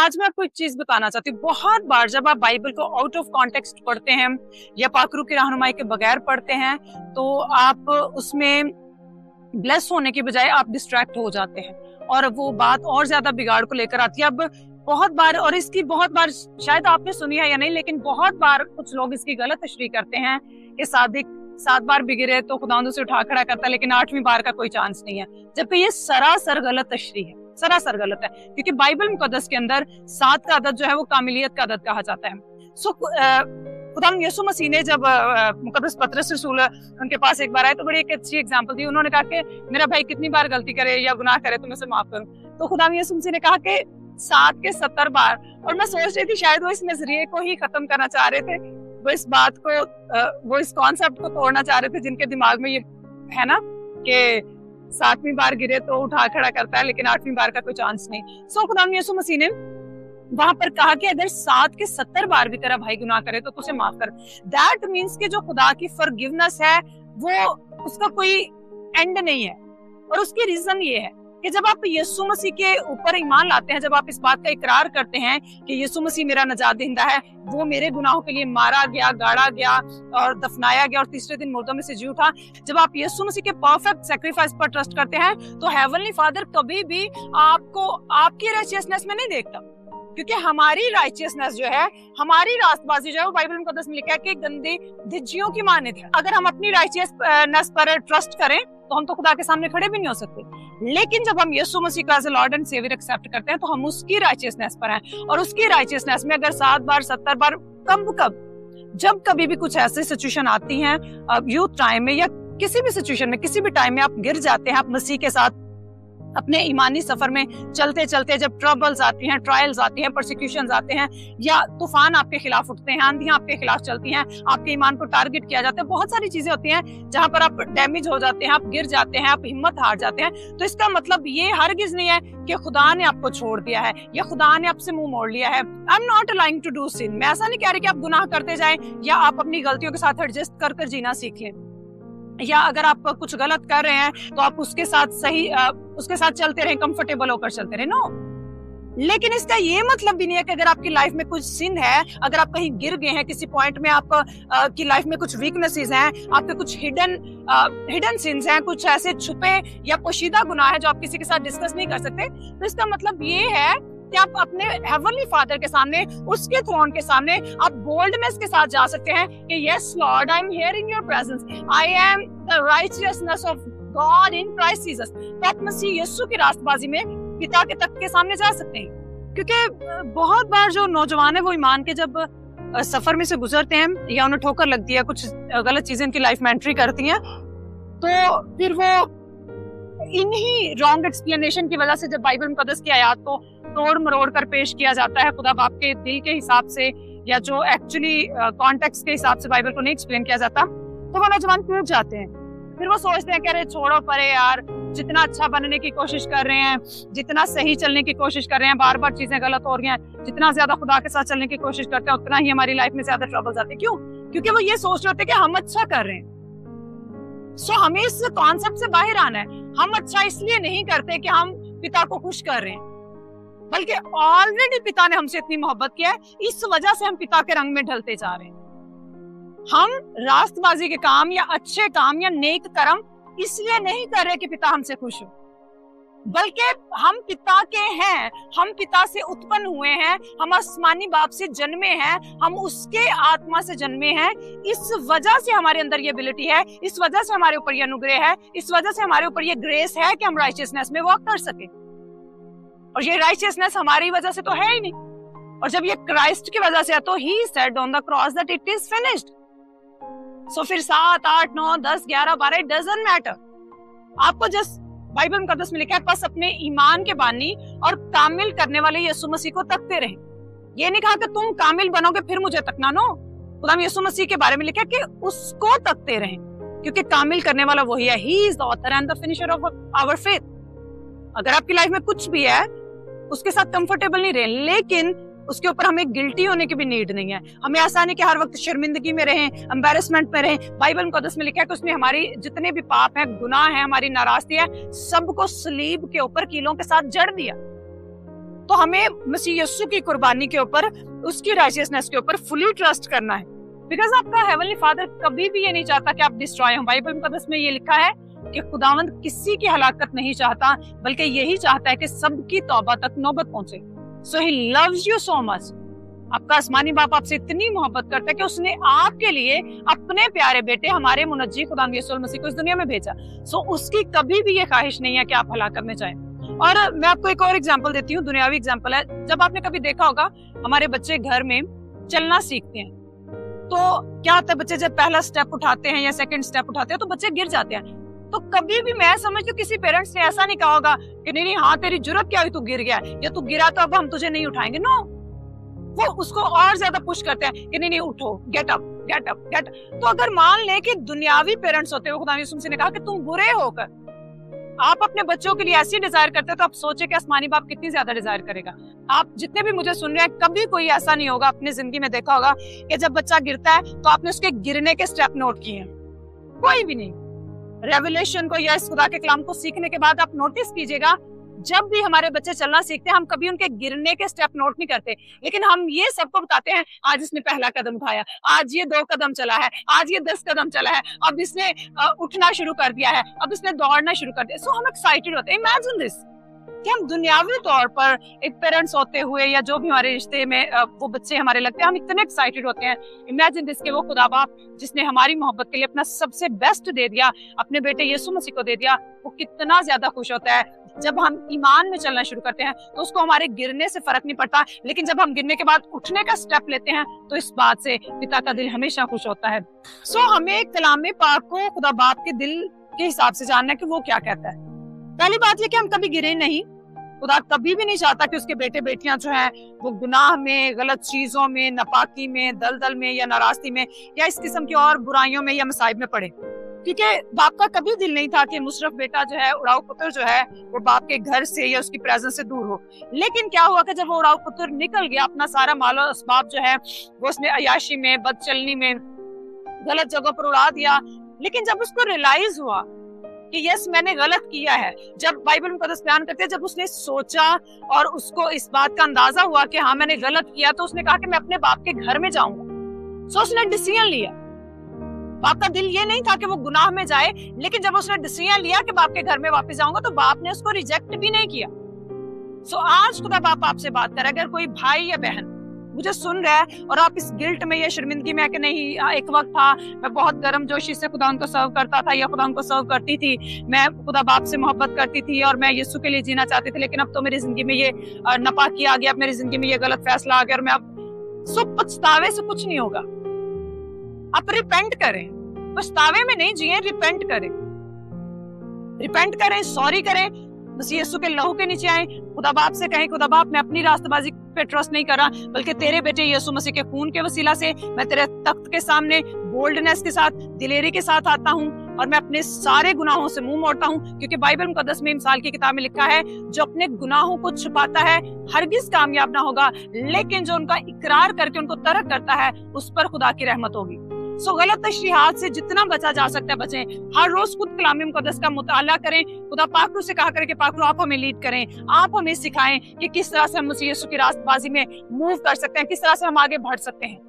आज मैं आपको एक चीज बताना चाहती हूँ। बहुत बार जब आप बाइबल को आउट ऑफ कॉन्टेक्स्ट पढ़ते हैं या पाकरू की रहनुमाई के बगैर पढ़ते हैं तो आप उसमें ब्लेस होने की बजाय आप डिस्ट्रैक्ट हो जाते हैं और वो बात और ज्यादा बिगाड़ को लेकर आती है। अब बहुत बार, और इसकी बहुत बार शायद आपने सुनी है या नहीं, लेकिन बहुत बार कुछ लोग इसकी गलत तशरीह करते हैं कि सादिक 7 बार बिगड़े तो खुदा उसे उठा खड़ा करता है, लेकिन 8वीं बार का कोई चांस नहीं है, जबकि ये सरासर गलत तशरीह है, सरासर गलत है। क्योंकि बाइबल मुकद्दस के अंदर 7 का अदद जो है वो कामिलियत का अदद कहा जाता है। खुदा यीशु मसीह ने जब मुकद्दस पतरस रसूल उनके पास एक बार आए तो बड़ी एक अच्छी एग्जांपल दी। उन्होंने कहा कि मेरा भाई कितनी बार गलती करे या गुनाह करे तो मैं उसे माफ करूं, तो खुदा यीशु मसीह ने कहा कि 7 के 70 बार। और मैं सोच रही थी शायद वो इस नजरिए को ही खत्म करना चाह रहे थे, वो इस बात को, वो इस कॉन्सेप्ट को तोड़ना चाह रहे थे जिनके दिमाग में ये है ना कि 7वीं बार गिरे तो उठा खड़ा करता है लेकिन 8वीं बार का कोई चांस नहीं। सो खुदा यीशु मसीह ने वहां पर कहा कि अगर 7 के 70 बार भी तेरा भाई गुनाह करे तो उसे माफ कर। दैट मीन्स कि जो खुदा की फॉरगिवनेस है वो उसका कोई एंड नहीं है। और उसकी रीजन ये है कि जब आप यीशु मसीह के ऊपर ईमान लाते हैं, जब आप इस बात का इकरार करते हैं कि यीशु मसीह मेरा नजात देहिंदा है, वो मेरे गुनाहों के लिए मारा गया, गाड़ा गया और दफनाया गया और तीसरे दिन मुर्दों में से जी उठा, जब आप यीशु मसीह के परफेक्ट सैक्रिफाइस पर ट्रस्ट करते हैं तो हेवनली फादर कभी भी आपको आपकी राइचियसनेस में नहीं देखता। क्योंकि हमारी राइचियसनेस जो है, हमारी रास्तबाजी जो है, वो बाइबल मुकद्दस में लिखा है कि गंदी धिज्जियों की मानित है। अगर हम अपनी राइचियसनेस पर ट्रस्ट करें तो हम तो खुदा के सामने खड़े भी नहीं हो सकते। लेकिन जब हम यीशु मसीह को as a lord and saviour accept करते हैं तो हम उसकी राइचियसनेस पर हैं। और उसकी राइचियसनेस में अगर 7 बार 70 बार जब कभी भी कुछ ऐसी सिचुएशन आती हैं यूथ टाइम में या किसी भी सिचुएशन में, किसी भी टाइम में आप गिर जाते हैं, आप मसीह के साथ अपने ईमानी सफर में चलते चलते जब ट्रबल्स आती हैं, ट्रायल्स आती हैं, परसिक्यूशंस आते हैं या तूफान आपके खिलाफ उठते हैं, आंधियां आपके खिलाफ चलती हैं, आपके ईमान को टारगेट किया जाता है, बहुत सारी चीजें होती हैं जहां पर आप डैमेज हो जाते हैं, आप गिर जाते हैं, आप हिम्मत हार जाते हैं, तो इसका मतलब ये हरगिज नहीं है कि खुदा ने आपको छोड़ दिया है या खुदा ने आपसे मुंह मोड़ लिया है। I am not allowing to do sin. मैं ऐसा नहीं कह रही कि आप गुनाह करते जाएं या आप अपनी गलतियों के साथ एडजस्ट कर जीना सीख लें, या अगर आप कुछ गलत कर रहे हैं तो आप उसके साथ चलते रहें, कंफर्टेबल होकर चलते रहें। नो, लेकिन इसका ये मतलब भी नहीं है कि अगर आपकी लाइफ में कुछ सिन है, अगर आप कहीं गिर गए हैं किसी पॉइंट में, आपका की लाइफ में कुछ वीकनेसेस हैं, आपके कुछ हिडन सिन्स हैं, कुछ ऐसे छुपे या पोशीदा गुनाह है जो आप किसी के साथ डिस्कस नहीं कर सकते, तो इसका मतलब ये है कि आप अपने हेवनली फादर के सामने, उसके थ्रोन के सामने आप बोल्डनेस के साथ जा सकते हैं कि yes Lord, I am here in your presence, I am the righteousness of God in Christ Jesus. तो आप मसीह यीशु की रास्तबाजी में पिता के तख्त के सामने जा सकते हैं। क्योंकि बहुत बार जो नौजवान है वो ईमान के जब सफर में से गुजरते हैं या उन्हें ठोकर लगती है, कुछ गलत चीजें उनकी लाइफ में एंट्री करती हैं, तो फिर वो इन्हीं रॉन्ग एक्सप्लेनेशन की वजह से जब बाइबल मुकद्दस की आयत को तोड़ मरोड़ कर पेश किया जाता है खुदा बाप के दिल के हिसाब से या जो एक्चुअली कॉन्टेक्स्ट के हिसाब से बाइबल को नहीं एक्सप्लेन किया जाता, तो वो नौजवान टूट जाते हैं। फिर वो सोचते हैं कि अरे छोड़ो परे यार, जितना अच्छा बनने की कोशिश कर रहे हैं, जितना सही चलने की कोशिश कर रहे हैं, बार बार चीजें गलत हो रही हैं, जितना ज्यादा खुदा के साथ चलने की कोशिश करते हैं उतना ही हमारी लाइफ में ज्यादा ट्रबल्स आते हैं। क्यों? क्योंकि वो ये सोच रहे होते हैं कि हम अच्छा कर रहे हैं। सो हमें इस कॉन्सेप्ट से बाहर आना है। हम अच्छा इसलिए नहीं करते कि हम पिता को खुश कर रहे हैं, बल्कि ऑलरेडी पिता ने हमसे इतनी मोहब्बत किया है, इस वजह से हम पिता के रंग में ढलते जा रहे हैं। हम रास्तबाजी के काम या अच्छे काम या नेक कर्म इसलिए नहीं कर रहे कि पिता हमसे खुश हो, बल्कि हम पिता के हैं, हम पिता से उत्पन्न हुए हैं, हम आसमानी बाप से जन्मे हैं, हम उसके आत्मा से जन्मे हैं। इस वजह से हमारे अंदर ये एबिलिटी है, इस वजह से हमारे ऊपर ये अनुग्रह है, इस वजह से हमारे ऊपर ये ग्रेस है कि हम राइचियसनेस में वॉक कर सके। और ये राइचियसनेस हमारी वजह से तो है ही नहीं, और जब ये क्राइस्ट की वजह से है तो he said on the cross that it is finished. सो फिर 7, 8, 9, 10, 11, 12 इट डजंट मैटर। आपको जस्ट बाइबल मुकद्दस में लिखा है बस अपने ईमान के बानी और कामिल करने वाले यीशु मसीह को तकते रहें। ये नहीं कहा कि तुम कामिल बनोगे फिर मुझे तकना। नो, खुदा यीशु मसीह के बारे में लिखा है कि उसको तकते रहें, क्योंकि कामिल करने वाला वही है। He is the author and the finisher of our faith. अगर आपकी लाइफ में कुछ भी है उसके साथ कंफर्टेबल नहीं रहे, लेकिन उसके ऊपर हमें गिल्टी होने की भी नीड नहीं है। हमें ऐसा नहीं कि हर वक्त शर्मिंदगी में रहें, एम्बैरेसमेंट में रहें। बाइबल मुकद्दस में लिखा है कि उसने हमारी जितने भी पाप हैं, गुनाह है, हमारी नाराजगी है, सबको सलीब के ऊपर कीलों के साथ जड़ दिया। तो हमें मसीह यीशु की कुर्बानी के ऊपर, उसकी राइचियसनेस के ऊपर फुली ट्रस्ट करना है, बिकॉज आपका हेवनली फादर कभी भी ये नहीं चाहता कि आप डिस्ट्रॉय हो। बाइबल मुकद्दस में ये लिखा है कि खुदावंद किसी की हलाकत नहीं चाहता, बल्कि यही चाहता है कि सबकी तौबा तक नौबत पहुंचे। So he loves you so much. आपका आसमानी बाप आपसे इतनी मोहब्बत करता है कि उसने आपके लिए अपने प्यारे बेटे हमारे मुनज्जी खुदावंद यीशु मसीह को इस दुनिया में भेजा। सो उसकी कभी भी ये ख्वाहिश नहीं है कि आप हलाकत में जाएं। और मैं आपको एक और एग्जांपल देती हूँ, दुनियावी एग्जांपल है। जब आपने कभी देखा होगा हमारे बच्चे घर में चलना सीखते हैं, तो क्या होता है, बच्चे जब पहला स्टेप उठाते हैं या सेकंड स्टेप उठाते हैं तो बच्चे गिर जाते हैं। तो कभी भी मैं समझती हूँ किसी पेरेंट्स ने ऐसा नहीं कहा होगा कि नहीं हाँ तेरी जुर्रत क्या हुई, तू गिर गया या तू गिरा तो अब हम तुझे नहीं उठाएंगे। नो, वो उसको और ज्यादा पुश करते हैं कि नहीं उठो, get up get up get. तो अगर मान ले कि दुनियावी पेरेंट्स होते हुए खुदा यीशु मसीह ने कहा कि तुम बुरे होकर आप अपने बच्चों के लिए ऐसी डिजायर करते हो, तो आप सोचे कि आसमानी बाप कितनी ज्यादा डिजायर करेगा। आप जितने भी मुझे सुन रहे हैं, कभी कोई ऐसा नहीं होगा, अपनी जिंदगी में देखा होगा कि जब बच्चा गिरता है तो आपने उसके गिरने के स्टेप नोट किए हैं, कोई भी नहीं। रेवलेशन को या इस खुदा के कलाम को सीखने के बाद आप नोटिस कीजिएगा, जब भी हमारे बच्चे चलना सीखते हैं हम कभी उनके गिरने के स्टेप नोट नहीं करते, लेकिन हम ये सबको बताते हैं आज इसने पहला कदम उठाया, आज ये 2 कदम चला है, आज ये 10 कदम चला है, अब इसने उठना शुरू कर दिया है, अब इसने दौड़ना शुरू कर दिया। सो हम एक्साइटेड होते हैं। इमेजिन दिस कि हम दुनियावी तौर पर एक पेरेंट्स होते हुए या जो भी हमारे रिश्ते में वो बच्चे हमारे लगते हैं, हम इतने एक्साइटेड होते हैं। इमेजिन दिस कि वो खुदा बाप जिसने हमारी मोहब्बत के लिए अपना सबसे बेस्ट दे दिया, अपने बेटे यीशु मसीह को दे दिया, वो कितना ज्यादा खुश होता है। जब हम ईमान में चलना शुरू करते हैं तो उसको हमारे गिरने से फर्क नहीं पड़ता, लेकिन जब हम गिरने के बाद उठने का स्टेप लेते हैं तो इस बात से पिता का दिल हमेशा खुश होता है। सो हमें कलाम पाक को खुदा बाप के दिल के हिसाब से जानना है कि वो क्या कहता है। पहली बात ये कि हम कभी गिरे नहीं। खुदा कभी भी नहीं चाहता कि उसके बेटे बेटियां जो हैं वो गुनाह में, गलत चीजों में, नापाकी में, दलदल में या नाराजगी में या इस किस्म की और बुराइयों में या मसाइब में पड़े, क्योंकि बाप का कभी दिल नहीं था कि मुशरफ बेटा जो है, उड़ाऊ पुत्र जो है, वो बाप के घर से या उसकी प्रेजेंस से दूर हो। लेकिन क्या हुआ कि जब वो उड़ाऊ पुत्र निकल गया, अपना सारा मालो असबाब जो है वो उसने अयाशी में, बदचलनी में, गलत जगह पर उड़ा दिया। लेकिन जब उसको रियलाइज हुआ कि यस मैंने गलत किया है, जब बाइबल मुकद्दस बयान करते हैं जब उसने सोचा और उसको इस बात का अंदाजा हुआ कि हाँ मैंने गलत किया, तो उसने कहा कि मैं अपने बाप के घर में जाऊंगा। सो उसने डिसीजन लिया। बाप का दिल ये नहीं था कि वो गुनाह में जाए, लेकिन जब उसने डिसीजन लिया कि बाप के घर में वापस जाऊंगा, तो बाप ने उसको रिजेक्ट भी नहीं किया। सो आज खुदा बाप आपसे बात करे, अगर कोई भाई या बहन मुझे सुन रहा है और आप इस गिल्ट में या शर्मिंदगी में कि नहीं एक वक्त था मैं बहुत गर्मजोशी से खुदा उनको सर्व करता था या खुदा उनको सर्व करती थी, मैं खुदा बाप से मोहब्बत करती थी और मैं यीशु के लिए जीना चाहती थी, लेकिन अब तो मेरी जिंदगी में ये नापाकी आ गया, अब मेरी जिंदगी में ये गलत फैसला आ गया और मैं अब सब पछतावे से कुछ नहीं होगा। आप रिपेंट करें, पछतावे में नहीं जिए, रिपेंट करें, सॉरी करें, मसीह यीशु के लहू के नीचे आए, खुदा बाप से कहें खुदा बाप मैं अपनी रास्तबाजी पे ट्रस्ट नहीं कर रहा, बल्कि तेरे बेटे यीशु मसीह के खून के वसीला से मैं तेरे तख्त के सामने बोल्डनेस के साथ, दिलेरी के साथ आता हूँ और मैं अपने सारे गुनाहों से मुंह मोड़ता हूँ। क्योंकि बाइबल मुकद्दस में मिसाल की किताब में लिखा है, जो अपने गुनाहों को छुपाता है हरगिज कामयाब ना होगा, लेकिन जो उनका इकरार करके उनको तर्क करता है उस पर खुदा की रहमत होगी। सो गलत तशरीहात से जितना बचा जा सकता है बचें। हर रोज खुद कलाम मुकद्दस का मुताला करें, खुदा पाकरू से कहा करें कि पाकरू आप हमें लीड करें, आप हमें सिखाएं कि किस तरह से हम मसीह यीशु की रास्तबाजी में मूव कर सकते हैं, किस तरह से हम आगे बढ़ सकते हैं।